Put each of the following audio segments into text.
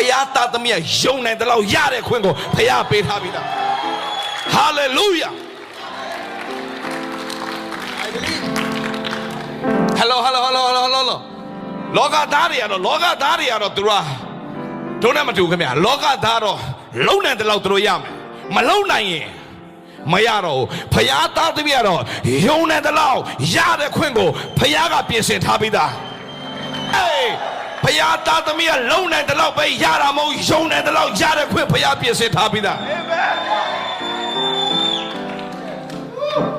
ရားသားသမီးယုံနိုင်တဲ့လောက်ရတဲ့ခွင့်ကိုဘုရားပေးထားပြီလားဟာလေလုယာဟယ်လိုလောကသားတွေကတော့သူတို့နဲ့မတူခင်ဗျာလောကသားတော့လုံနိုင်တဲ့လောက်သူတို့ရမယ်မလုံနိုင်ရင်မရတော့ဘုရားသားသမီးကတော့ယုံနိုင်တဲ့လောက်ရတဲ့ခွင့်ကိုဘုရားကပြင်ဆင်ထားပြီးသားဘုရားသားသမီးကလုံနိုင်တဲ့လောက်ပဲရတာမဟုတ်ယုံနိုင်တဲ့လောက်ရတဲ့ခွင့်ဘုရားပြင်ဆင်ထားပြီးသား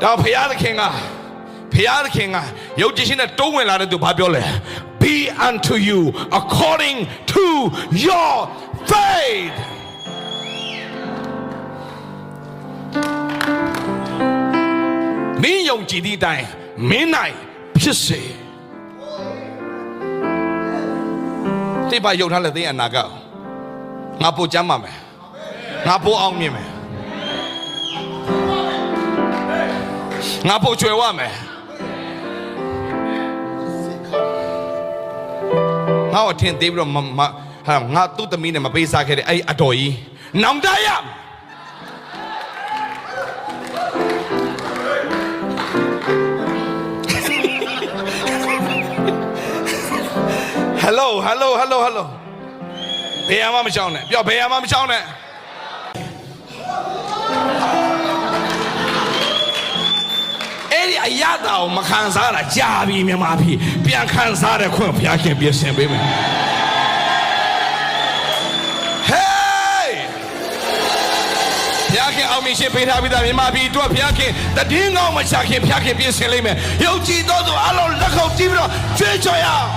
တော့ဘုရားသခင်ကယုတ်ကြည်ရှင်နဲ့တုံးဝင်လာတဲ့သူဘာပြောလဲ Be unto you according to your faith မင်းယုံကြည်သည့်အတိုင်းမင်းနိုင်ဖြစ်စေတိပါယုံထားတဲ့သင်အနာကငါပို့ကြမ်းပါမယ်ငါပို့အောင်မြင်မယ်ငါပို့ကျွယ်ဝမယ်ငါ့အထင်သေးပြီးတော့ငါသူ့သမီးနဲ့မပေးစားခဲ့တဲ့အဲ့အတော်ကြီးနောင်တရဟယ်လိုဘယ်မှမရှောင်းနဲ့ပြောဘယ်မှမရှောင်းနဲ့အဲ့ဒီအရသာကိုမခံစားတာကြာပြီမြန်မာပြည်ပြန်ခံစားတဲ့ခွင့်ဘုရားခင်ပြင်ဆင်ပေးမယ်ဟေးဘုရားခင်အောင်မြင်ရှင်ပေးထားပြီးသားမြန်မာပြည်အတွက်ဘုရားခင်တည်င်းကောင်းမချခင်ဘုရားခင်ပြင်ဆင်လိမ့်မယ်ယုံကြည်သောသူအလုံးလက်ခုပ်တီးပြီးတော့ကြွေးကြော်ရအောင်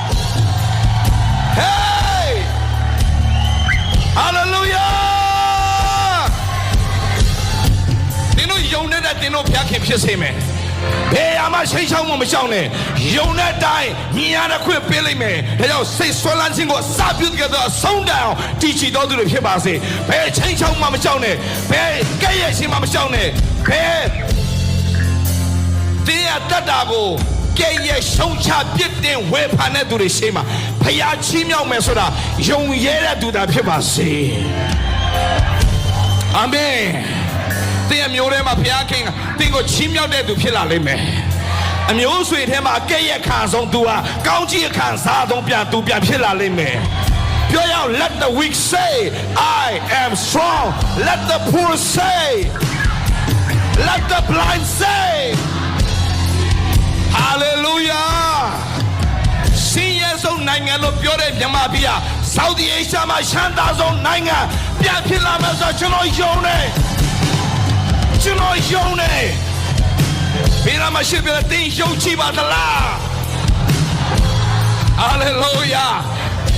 ဟေးဟာလေလုယာသင်တို့ယုံနေတဲ့သင်တို့ဘုရားခင်ဖြစ်စေမယ်ဘယ်မှာရှိချောင်းမှမရှောင်နဲ့ယုံတဲ့အတိုင်းမြင်ရတဲ့ခွင့်ပေးလိုက်မယ်ဒါကြောင့်စိတ်ဆွဲလန်းခြင်းကိုအစပြုကြတဲ့အဆုံးတိုင်အောင်တည်ချီတော်သူတွေဖြစ်ပါစေဘယ်ချင်းချောင်းမှမရှောင်နဲ့ဘယ်ကဲ့ရဲ့ရှင်မှမရှောင်နဲ့ဘယ်တရားတတ်တာကိုကဲ့ရဲ့ရှုံချပြစ်တင်ဝေဖန်တဲ့သူတွေရှေ့မှာဖျားချီးမြှောက်မယ်ဆိုတာယုံရဲတဲ့သူသာဖြစ်ပါစေအာမင်တဲ့မျိုးထဲမှာဘုရားခင်တင်ကိုချီးမြှောက်တဲ့သူဖြစ်လာလိမ့်မယ်အမျိုးဆွေထဲမှာကဲ့ရဲ့ခံဆုံးသူဟာကောင်းကြီးခံစားဆုံးပြန်ဖြစ်လာလိမ့်မယ်ပြောရအောင် let the weak say I am strong let the poor say let the blind say hallelujah ရှင်ရဲ့ဆုံးနိုင်ငံလို့ပြောတဲ့မြန်မာပြည်ဟာဆောက်ဒီအာရှမှာရှမ်းသာဆုံးနိုင်ငံပြန်ဖြစ်လာမယ်ဆိုတော့ကျွန်တော်ယုံတယ်ဘယ်မှာရှိပြတဲ့တင်ယုံကြည်ပါသလားဟာလေလုယာ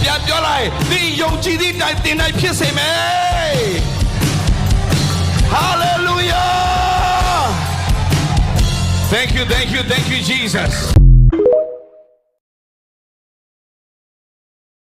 ပြန်ပြောလိုက်တင်ယုံကြည်သည့်တိုင်တင်နိုင်ဖြစ်စေမယ်ဟာလေလုယာ Thank you Jesus